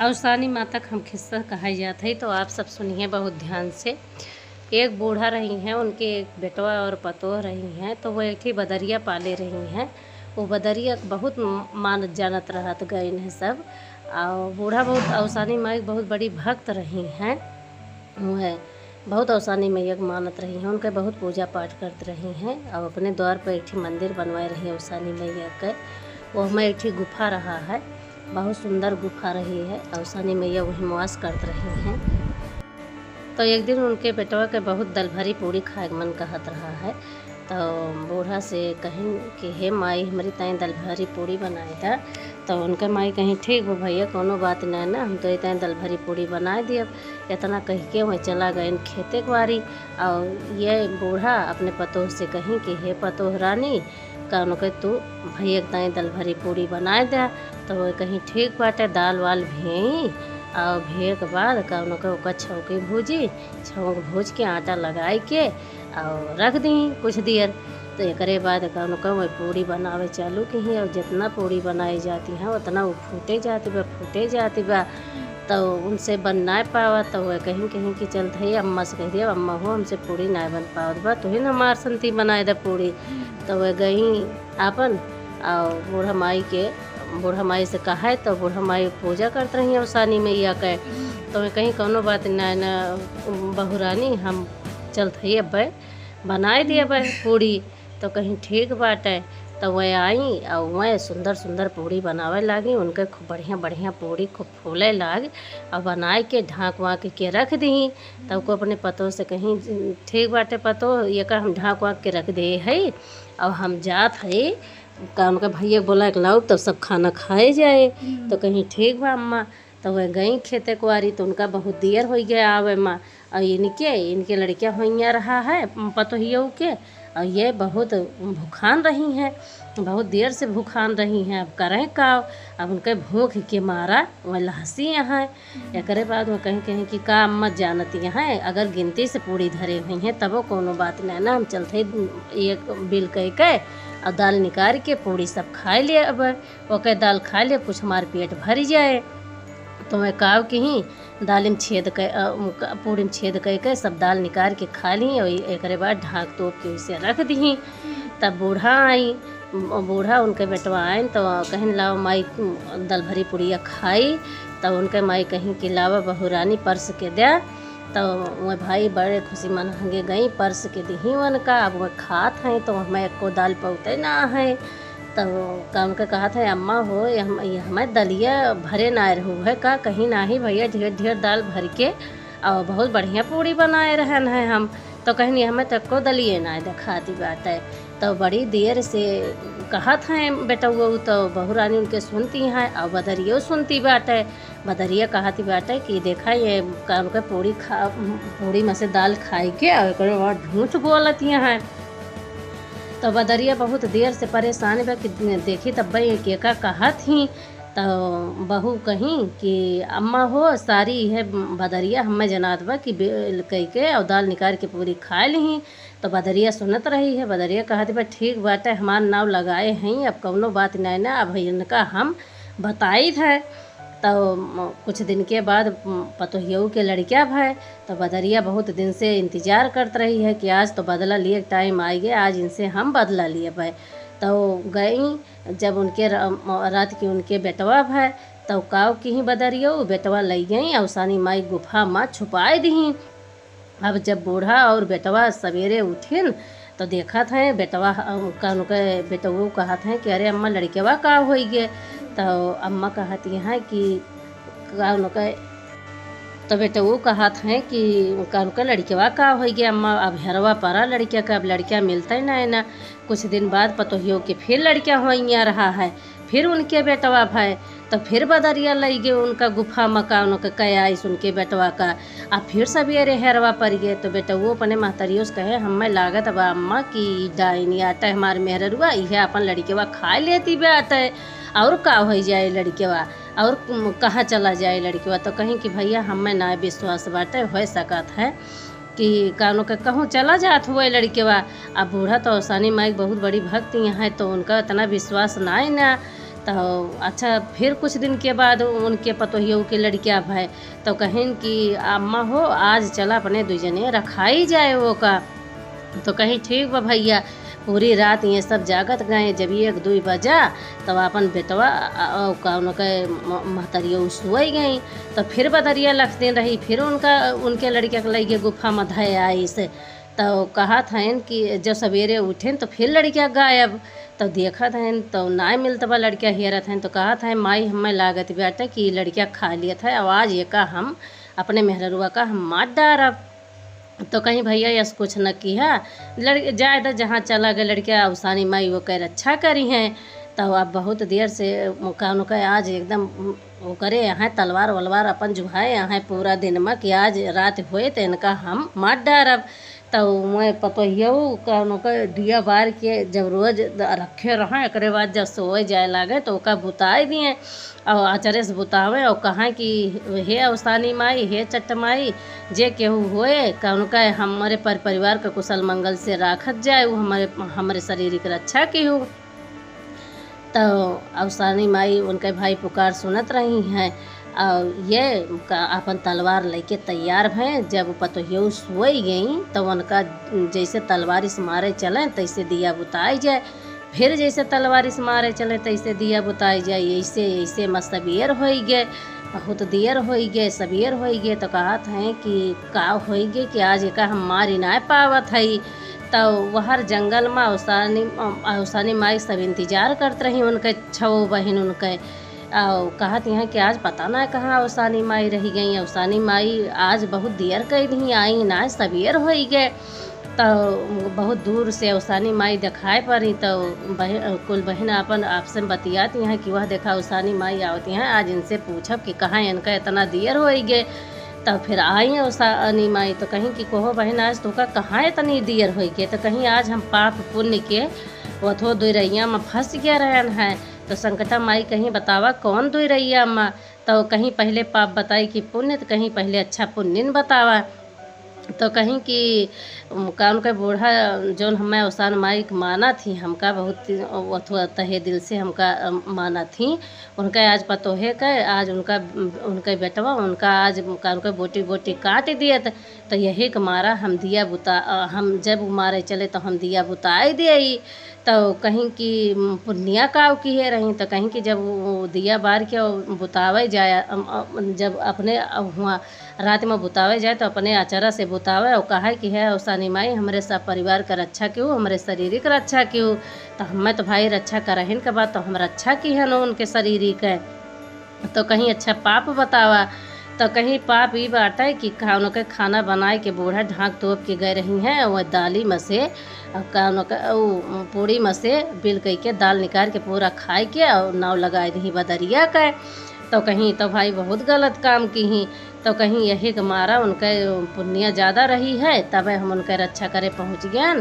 अवसानी माता का हम किस्सा कहा जाता है, तो आप सब सुनिए बहुत ध्यान से। एक बूढ़ा रही हैं, उनके एक बेटवा और पतोह रही हैं, तो वो एक ही बदरिया पाले रही हैं। वो बदरिया बहुत मानत जानत रहत गए हैं सब। और बूढ़ा बहुत अवसानी माई बहुत बड़ी भक्त रही हैं। वह बहुत अवसानी मैया को मानत रही हैं, उनके बहुत पूजा पाठ करते रही हैं। और अपने द्वार पर एक मंदिर बनवाए रही हैं अवसानी मैया के। वो हमें एक गुफा रहा है, बहुत सुंदर गुफा रही है। अवसानी मैया वहीं निवास करते रही हैं। तो एक दिन उनके बेटवा के बहुत दल भरी पूड़ी खाए के मन कहत रहा है। तो बूढ़ा से कहीं कि हे माई हमारी ताई दल भरी पूड़ी बनाए था। तो उनके माई कहीं ठीक हो भैया, कोनो बात नहीं ना, हम तो ये दल भरी पूड़ी बनाए दिए। इतना कह के वहीं चला गए खेते कुआरी। और ये बूढ़ा अपने पतोह से कहीं कि हे पतोह रानी, कौन के तू भैया ताई दल भरी पूड़ी बनाए दे। तो वो कहीं ठीक बाटे, दाल वाल भेई और भेए के बाद कौन के ओका छौकी भूजी, छौंक भूज के आटा लगाए के और रख दी कुछ देर। तो एक बाद कौन का वही पूड़ी बनावे चालू की ही। और जितना पूड़ी बनाई जाती है उतना वो फूटे जाती बा। तो उनसे बन ना पावा। तो वह कहीं कहीं कि चलते है अम्मा से कह दिया, अम्मा हो हमसे पूड़ी ना बन पावत बा, तो ही ना हमार संती बनाए दे पूड़ी। तो वह गई आपन और बूढ़ा माई से कहा है। तो बूढ़ा माई पूजा करते रही अवसानी मैया के। तो मैं कहीं कोनो बात ना बहुरानी, हम चलते ही अब बनाए दिए पूड़ी। तो कहीं ठीक बाटे। तो वह आई और वह सुंदर सुंदर पूड़ी बनावे लागी। उनके खूब बढ़िया बढ़िया पूड़ी खूब फूले लाग और बनाए के ढाँक वाँक के रख दी। तब को अपने पतोह से कहीं ठीक बाटे पतोह, ये का हम ढाँक वाँक के रख दे है और हम जात है। का उनका भैया बोला एक लाओ तब सब खाना खाए जाए। तो कहीं ठीक बा अम्मा। तो वह गई खेते कुआरी। तो उनका बहुत देर हो गया आवे माँ। और इनके लड़कियाँ होइया रहा है पतोहियों के। और ये बहुत भूखान रही हैं, बहुत देर से भूखान रही हैं। अब करें का, अब उनके भूख के मारा वह लहसी यहाँ। एक बाद वो कहीं कहीं कि का अम्मा जानती यहाँ, अगर गिनती से पूड़ी धरे हुई हैं तब कोनो बात नहीं ना, हम चलते एक बिल कह के और दाल निकाल के पूड़ी सब खाए लिए। अब वो कह दाल खा ले कुछ हमारे पेट भर जाए। तो मैं काव की ही दाल में छेद कर पूड़ी में छेद कर सब दाल निकाल के खा ली। और एक बाद ढाँक तोप के उसे रख दी। तब बूढ़ा उनके बेटवा आए। तो कहीं लाओ माई दल भरी पुड़िया खाई। तब उनके माई कहीं कि लावा बहुरानी पर्स के दे। तो वह भाई बड़े खुशी मन हंगे गई पर्स के दी उनका। अब वह खात हैं तो हमें को दाल पौते ना है। तो काम का कहा था अम्मा हो ये हमें दलिया भरे ना रहू है का, कहीं ना ही भैया ढेर ढेर दाल भर के और बहुत बढ़िया पूड़ी बनाए रहन है हम। तो कहीं हमें तक को दलिए ना दिखाती बात है। तो बड़ी देर से कहा था बेटा वो। तो बहुरानी उनके सुनती हैं और बदरियो सुनती बात है। बदरिया कहती बात है कि देखा ये काम का पूड़ी में से दाल खाई के और झूठ बोलती हैं। तो बदरिया बहुत देर से परेशान बा कि देखी तब के का कहा थी। तो बहू कहीं कि अम्मा हो सारी है बदरिया हमें जनात बा कि कह के और दाल निकाल के पूरी खा ली। तो बदरिया सुनत रही है। बदरिया कहती बा ठीक बात है, हमार नाव लगाए हैं, अब कौनो बात नहीं ना, अब इनका हम बताई था। तो कुछ दिन के बाद पतोहियों के लड़कियाँ भाई। तो बदरिया बहुत दिन से इंतज़ार करते रही है कि आज तो बदला लिए टाइम आ गया, आज इनसे हम बदला लिए भाई। तो गई जब उनके रात की उनके बेटवा भाई। तो काव की ही बदरिया बेटवा ले गई अवसानी माई गुफा में छुपाए दी। अब जब बूढ़ा और बेटवा सवेरे उठिन तो देखा था बेटवा का उनके बेटवो कहा था कि अरे अम्मा लड़केवा का हो गए। तो अम्मा कहती हैं कि उनका तो बेटा वो कहा था कि उनका लड़केवा का हो गया अम्मा, अब हरवा पड़ा लड़किया का, अब लड़किया मिलता ही ना है ना। कुछ दिन बाद पतोहियों के फिर लड़किया हो रहा है, फिर उनके बेटवा भाई। तो फिर बदरिया लग गए उनका गुफा मकान का कया इस उनके बेटवा का। अब फिर सवेरे हेरवा पड़ गए। तो बेटा वो अपने महतरियों से कहे हमें लागत अब अम्मा की डाइनी आटा है हमारे मेहरुआ, यह अपन लड़केवा खा लेती बात है और का हो जाए लड़केवा और कहाँ चला जाए लड़केवा। तो कहीं कि भैया हमें ना विश्वास बाटे हो सकत है कि कानों के कहूँ चला जात हुआ लड़केवा। अब बूढ़ा तो अवसानी माई बहुत बड़ी भक्त यहाँ है। तो उनका इतना विश्वास ना है ना तो अच्छा फिर कुछ दिन के बाद उनके पतोहियों के लड़किया भाई तो कहिन कि अम्मा हो आज चला अपने दुजने रखाई जाए वो का। तो कहीं ठीक बा भैया। पूरी रात ये सब जागत गए। जब 1-2 बजा तब अपन बेटवा कौन के महतरिया सोई गई। तो फिर बदरिया लख दिन रही। फिर उनके लड़किया के लगे गुफा में धय आई से। तो कहा था कि जब सवेरे उठें तो फिर लड़किया गायब। तो देखा था तो ना मिलता बा लड़किया हेरा था। तो कहा था माई हमें लागत बेटा कि लड़किया खा लिया था आवाज़ ये का हम अपने मेहरुआ का हम मार डारब। तो कहीं भैया यस कुछ न किया जाए तो जहाँ चला गया लड़किया अवसानी माई वो कह अच्छा करी हैं। तो अब बहुत देर से उनका आज एकदम वो करे यहाँ तलवार वलवार अपन जुहाए यहाँ पूरा दिन में कि आज रात हुए तो इनका हम मार डारब। तो मैं पतोहियऊ का दिया बार के जब रोज रखे रहें एक बाद जब सोए जाए लागे तो ओका बुताए दिए और अचरे से बुतावे और कहाँ कि हे अवसानी माई हे चट्ट माई जे केहू होए उनका हमारे परिवार का कुशल मंगल से राखत जाए वो हमारे शरीर की रक्षा की हो। तो अवसानी माई उनके भाई पुकार सुनत रही हैं और ये अपन तलवार लेके तैयार हैं। जब पतोहियो सोई गई तो उनका जैसे तलवार से मारे चले तैसे दिया बुताई जाए। फिर जैसे तलवार से मारे चले तैसे दिया बुताई जाए। ऐसे ऐसे मस्त सबेर हो गए। बहुत देर हो गए सबेर हो गए। तो कहा था कि का हो गए कि आज का हम मारी ना पावत है। तो वहर जंगल में अवसानी माई सब इंतजार करते रही उनके 6 बहन उनके और कहती हैं कि आज पता ना कहाँ अवसानी माई रही गई। अवसानी माई आज बहुत देर कर दी आई ना सबेर हो गए। तो बहुत दूर से अवसानी माई दिखाए पड़ी। तो कुल बहन अपन आपसे बतियाती हैं कि वह देखा अवसानी माई आवती हैं आज इनसे पूछब कि कहाँ इनका इतना देर हो गए। तब फिर आई अवसानी माई तो कहीं कि कहो बहन आज तो कहाँ इतनी देर हो गई। तो कहीं आज हम पाप पुण्य के वथो दुरैया में फंस गया रहन है। तो संकटा माई कहीं बतावा कौन दुरैया में। तो कहीं पहले पाप बताई कि पुण्य तो कहीं पहले अच्छा पुण्य बतावा। तो कहीं कि का उनका बूढ़ा जौन हमें अवसान माई माना थी हमका बहुत अथवा तहे दिल से हमका माना थी। उनका आज पतोहे का आज उनका बेटवा उनका आज उनका बोटी बोटी काट दिए। तो यही के मारा हम दिया बुता हम जब मारे चले तो हम दिया बुताई दिए। तो कहीं कि पुण्या काव की है रही। तो कहीं कि जब वो दिया बार के बुतावे जाए जब अपने हुआ रात में बुतावे जाए तो अपने आचरा से बुतावे और कहा कि है अवसानी माई हमारे सब परिवार का रक्षा क्यों हमारे शरीर का रक्षा क्यों। तो हमें तो भाई रक्षा करहिन के बाद तो हम रक्षा की है न उनके शरीर के। तो कहीं अच्छा पाप बतावा। तो कहीं पाप ये बात है कि उनके खाना बनाए के बूढ़ा ढाक तोप के गए रही हैं वह दाली में से पूड़ी में से बिल कई के दाल निकाल के पूरा खाए के और नाव लगाए दी बदरिया का। तो कहीं तो भाई बहुत गलत काम की ही। तो कहीं यही के मारा उनके पुण्य ज़्यादा रही है तब हम उनके रक्षा करे पहुँच गए।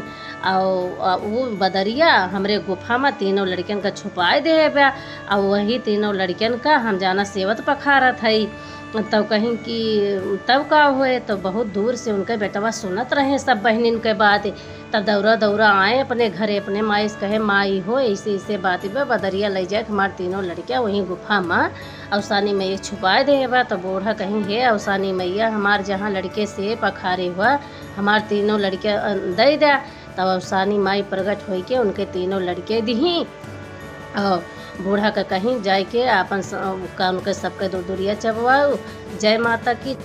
और वो बदरिया हमरे गुफा में तीनों लड़कियन का छुपाए दे बा और वही तीनों लड़कियन का हम जाना सेवत पखारत है। तब कहीं कि तब का हुए तो बहुत दूर से उनके बेटवा सुनत रहे सब बहनिन के बात। तब दौरा दौरा आए अपने घरे अपने माई से कहे माई हो ऐसे ऐसे बात बा बदरिया ले जाए हमारे तीनों लड़कियाँ वहीं गुफा में अवसानी मैया छुपाए दे बा। तो बूढ़ा कहीं है अवसानी मैया हमार जहाँ लड़के से पखारे हुआ हमार तीनों लड़कियाँ दे दिया। तब अवसानी माई प्रगट हो के उनके तीनों लड़के दी और बूढ़ा का कहीं जाए के अपन उनके सबके दूरिया चबवाओ। जय माता की।